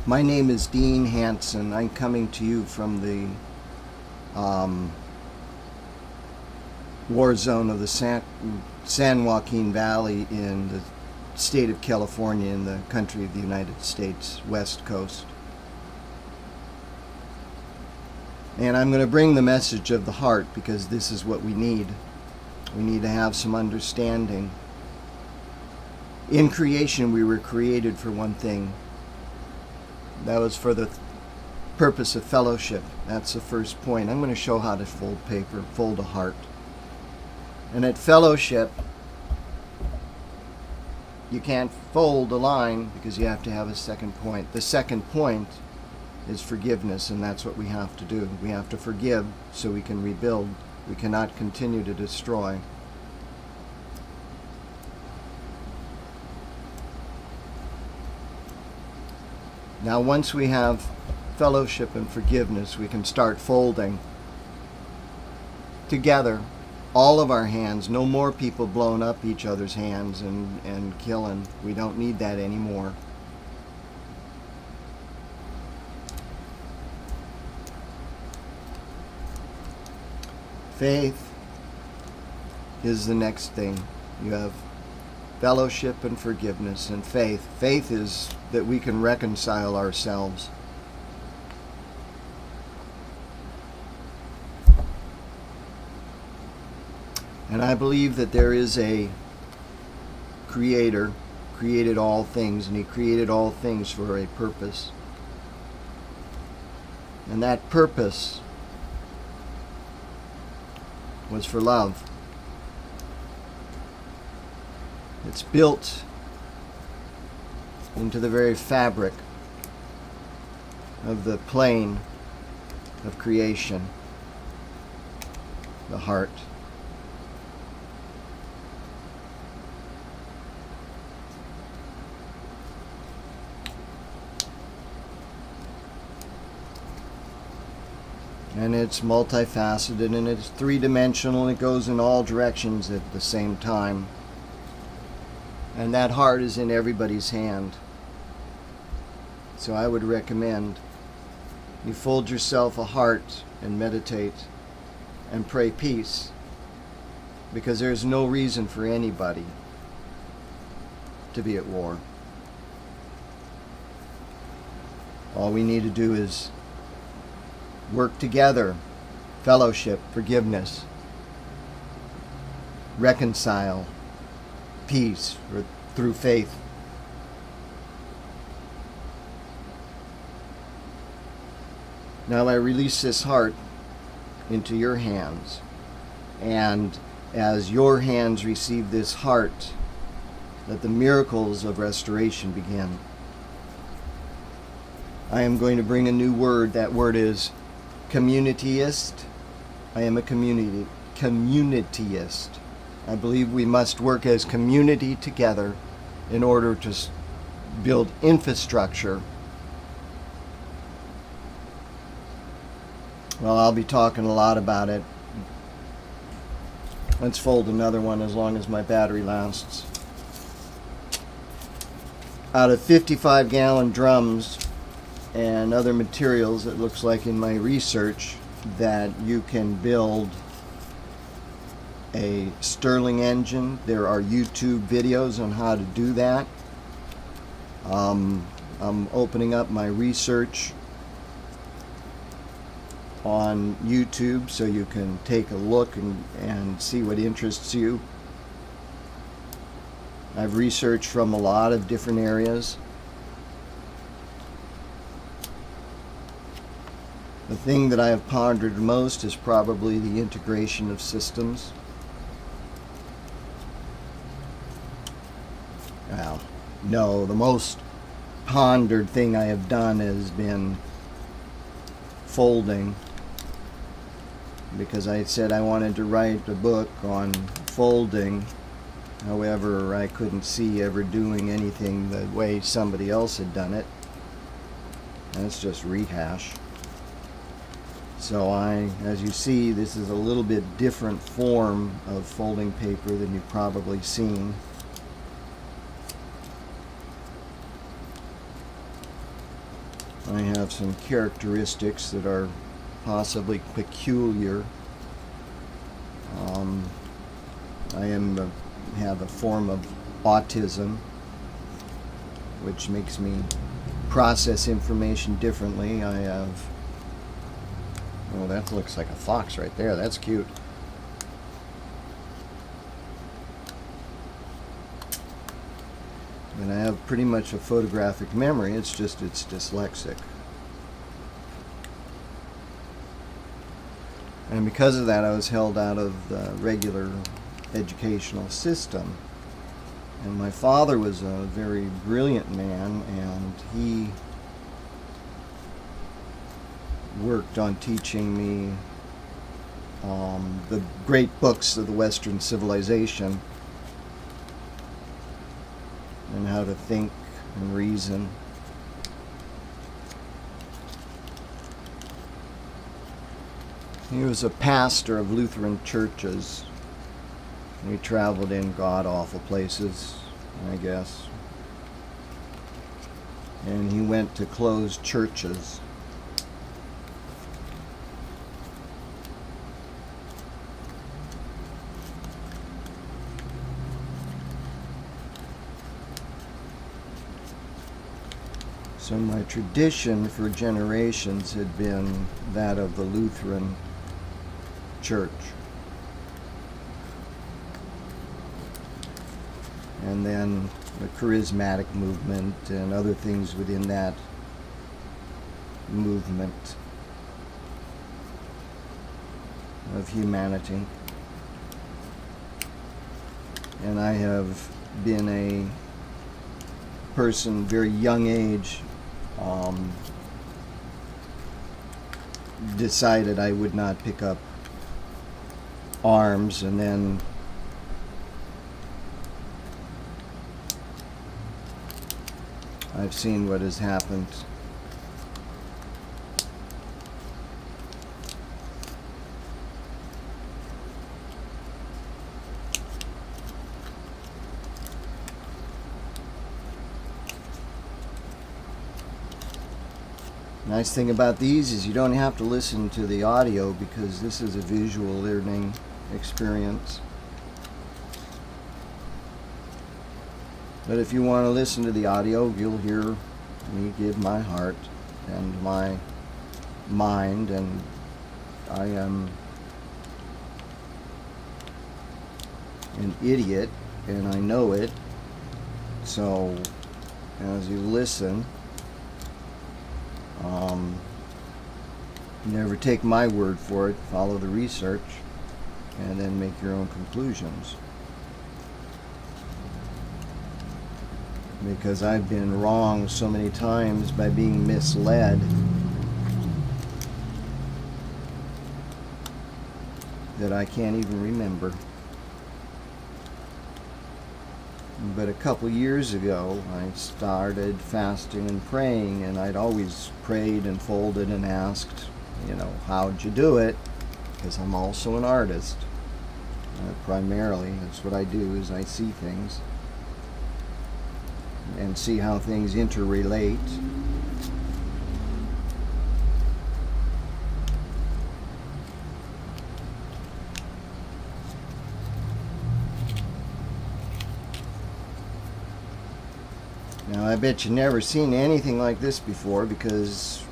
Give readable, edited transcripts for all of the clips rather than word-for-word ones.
My name is Dean Hansen. I'm coming to you from the war zone of the San Joaquin Valley in the state of California in the country of the United States, West Coast. And I'm going to bring the message of the heart because this is what we need. We need to have some understanding. In creation, we were created for one thing. That was for the purpose of fellowship. That's the first point. I'm going to show how to fold paper, fold a heart. And at fellowship, you can't fold a line because you have to have a second point. The second point is forgiveness, and that's what we have to do. We have to forgive so we can rebuild. We cannot continue to destroy. Now, once we have fellowship and forgiveness, we can start folding together all of our hands. No more people blowing up each other's hands and killing. We don't need that anymore. Faith is the next thing. You have fellowship and forgiveness and faith. Faith is that we can reconcile ourselves. And I believe that there is a creator, created all things, and he created all things for a purpose. And that purpose was for love. It's built into the very fabric of the plane of creation, the heart. And it's multifaceted and it's three-dimensional and it goes in all directions at the same time. And that heart is in everybody's hand. So I would recommend you fold yourself a heart and meditate and pray peace, because there's no reason for anybody to be at war. All we need to do is work together, fellowship, forgiveness, reconcile, peace through faith. Now I release this heart into your hands, and as your hands receive this heart, let the miracles of restoration begin. I am going to bring a new word. That word is communityist. I am a communityist. I believe we must work as community together in order to build infrastructure. Well, I'll be talking a lot about it. Let's fold another one as long as my battery lasts. Out of 55-gallon drums and other materials, it looks like in my research that you can build a Stirling engine. There are YouTube videos on how to do that. I'm opening up my research on YouTube so you can take a look and see what interests you. I've researched from a lot of different areas. The thing that I have pondered most is probably the integration of systems. Well, no, the most pondered thing I have done has been folding, because I said I wanted to write a book on folding. However, I couldn't see ever doing anything the way somebody else had done it. That's just rehash. So as you see, this is a little bit different form of folding paper than you've probably seen. I have some characteristics that are possibly peculiar. I have a form of autism, which makes me process information differently. I have, oh, that looks like a fox right there. That's cute. And I have pretty much a photographic memory. It's just it's dyslexic. And because of that, I was held out of the regular educational system. And my father was a very brilliant man, and he worked on teaching me the great books of the Western civilization and how to think and reason. He was a pastor of Lutheran churches. He traveled in god-awful places, I guess. And he went to closed churches. So my tradition for generations had been that of the Lutheran Church. And then the charismatic movement and other things within that movement of humanity. And I have been a person, very young age, decided I would not pick up arms, and then I've seen what has happened. Nice thing about these is you don't have to listen to the audio, because this is a visual learning experience. But if you want to listen to the audio, you'll hear me give my heart and my mind, and I am an idiot and I know it. So as you listen, never take my word for it, follow the research, and then make your own conclusions. Because I've been wrong so many times by being misled that I can't even remember. But a couple years ago, I started fasting and praying, and I'd always prayed and folded and asked, you know, how'd you do it? Because I'm also an artist. Primarily, that's what I do, is I see things and see how things interrelate. Now, I bet you've never seen anything like this before, because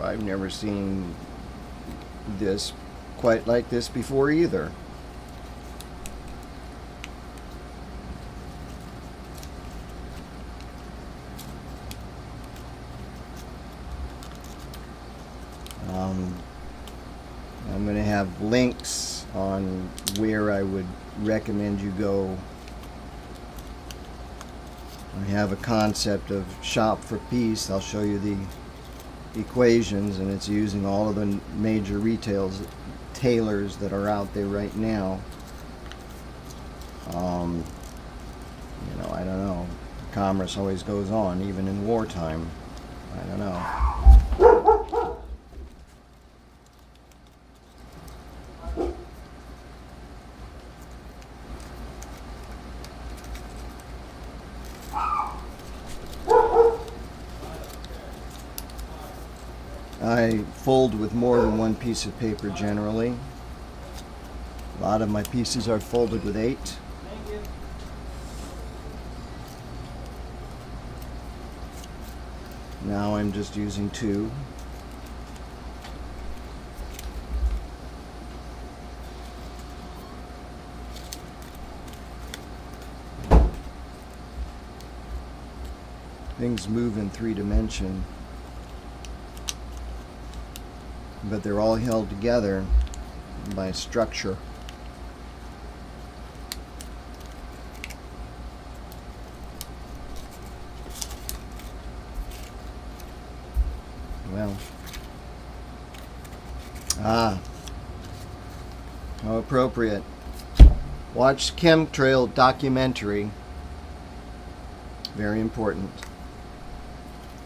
I've never seen this quite like this before either. I'm going to have links on where I would recommend you go. I have a concept of shop for peace. I'll show you the equations, and it's using all of the major tailors that are out there right now. You know, I don't know. Commerce always goes on, even in wartime. I don't know. I fold with more than one piece of paper generally. A lot of my pieces are folded with 8. Now I'm just using 2. Things move in 3 dimension, but they're all held together by structure. Well, how appropriate. Watch chemtrail documentary, very important,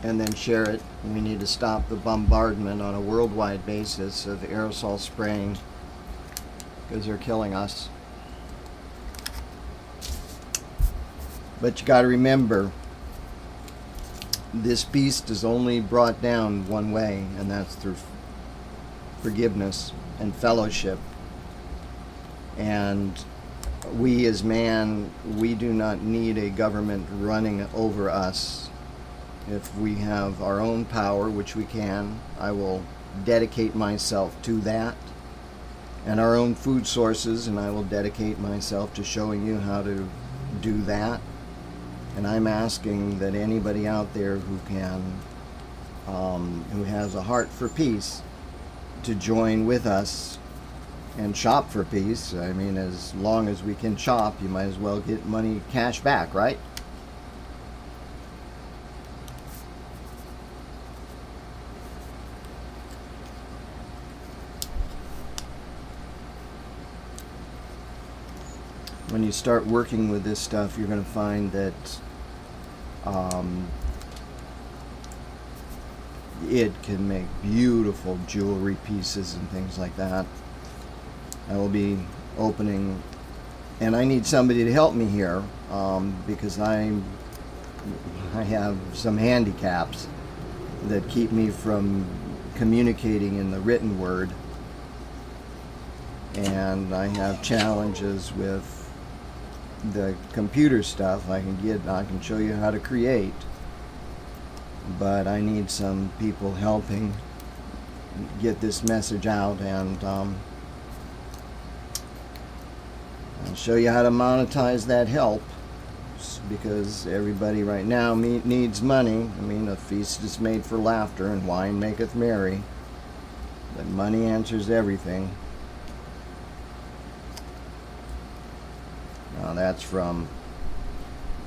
and then share it. We need to stop the bombardment on a worldwide basis of aerosol spraying, because they're killing us. But you got to remember, this beast is only brought down one way, and that's through forgiveness and fellowship. And we as man, we do not need a government running over us. If we have our own power, which we can, I will dedicate myself to that, and our own food sources, and I will dedicate myself to showing you how to do that. And I'm asking that anybody out there who can, who has a heart for peace, to join with us and shop for peace. I mean, as long as we can shop, you might as well get money cash back, right? When you start working with this stuff, you're going to find that it can make beautiful jewelry pieces and things like that. I will be opening, and I need somebody to help me here, because I have some handicaps that keep me from communicating in the written word, and I have challenges with the computer stuff. I can show you how to create, but I need some people helping get this message out, and I'll show you how to monetize that help, because everybody right now needs money. I mean, a feast is made for laughter, and wine maketh merry, but money answers everything. Now that's from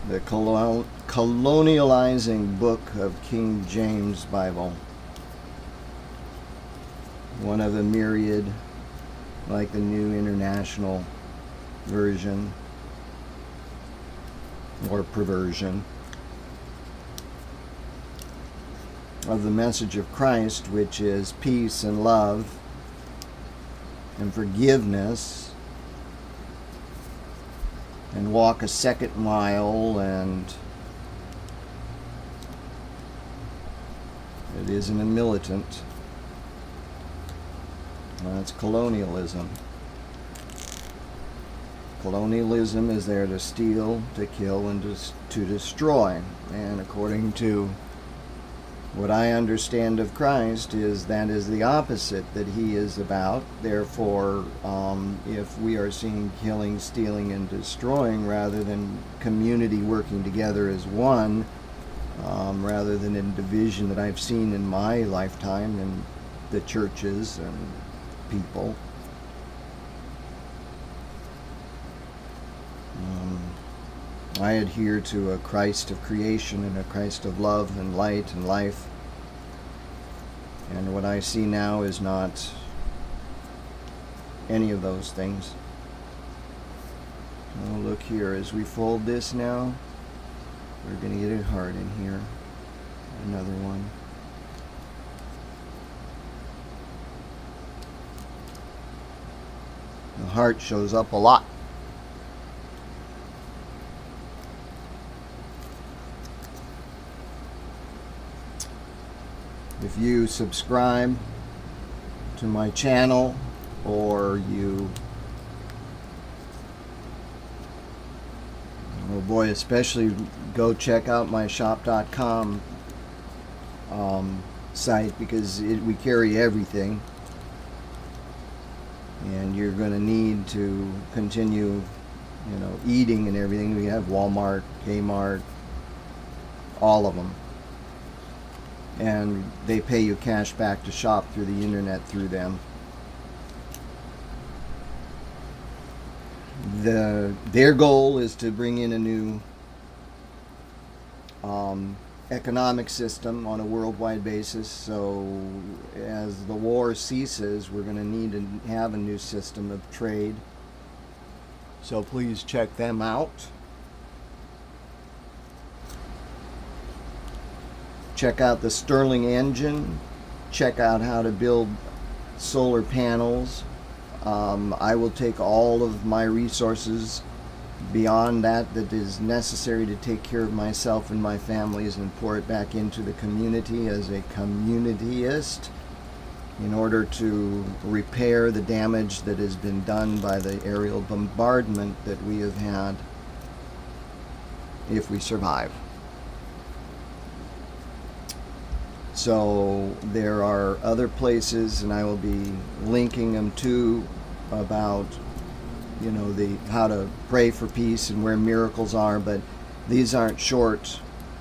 the colonializing book of King James Bible. One of a myriad, like the New International Version, or perversion, of the message of Christ, which is peace and love and forgiveness, and walk a second mile, and it isn't a militant. That's colonialism. Colonialism is there to steal, to kill, and to destroy. And according to what I understand of Christ, is that is the opposite that he is about. Therefore, if we are seeing killing, stealing, and destroying, rather than community working together as one, rather than in division that I've seen in my lifetime in the churches and people, I adhere to a Christ of creation and a Christ of love and light and life. And what I see now is not any of those things. Oh, look here, as we fold this now, we're going to get it hard in here. Another one. The heart shows up a lot. If you subscribe to my channel, or you, oh boy, especially go check out my shop.com site, because we carry everything, and you're going to need to continue, you know, eating and everything. We have Walmart, Kmart, all of them, and they pay you cash back to shop through the internet through them. Their goal is to bring in a new economic system on a worldwide basis. So as the war ceases, we're going to need to have a new system of trade. So please check them out. Check out the Sterling engine. Check out how to build solar panels. I will take all of my resources beyond that is necessary to take care of myself and my families, and pour it back into the community as a communityist, in order to repair the damage that has been done by the aerial bombardment that we have had, if we survive. So there are other places, and I will be linking them too, about, you know, how to pray for peace and where miracles are. But these aren't short.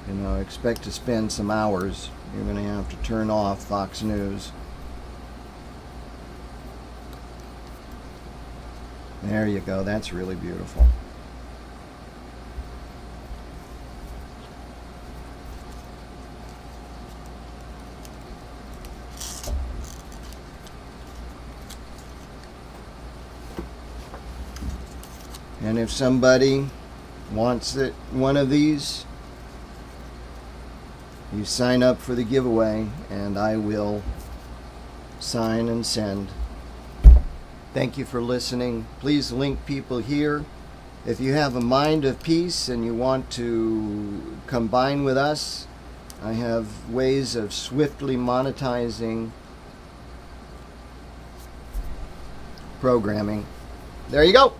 You know, expect to spend some hours. You're going to have to turn off Fox News. There you go. That's really beautiful. And if somebody wants one of these, you sign up for the giveaway, and I will sign and send. Thank you for listening. Please link people here. If you have a mind of peace and you want to combine with us, I have ways of swiftly monetizing programming. There you go.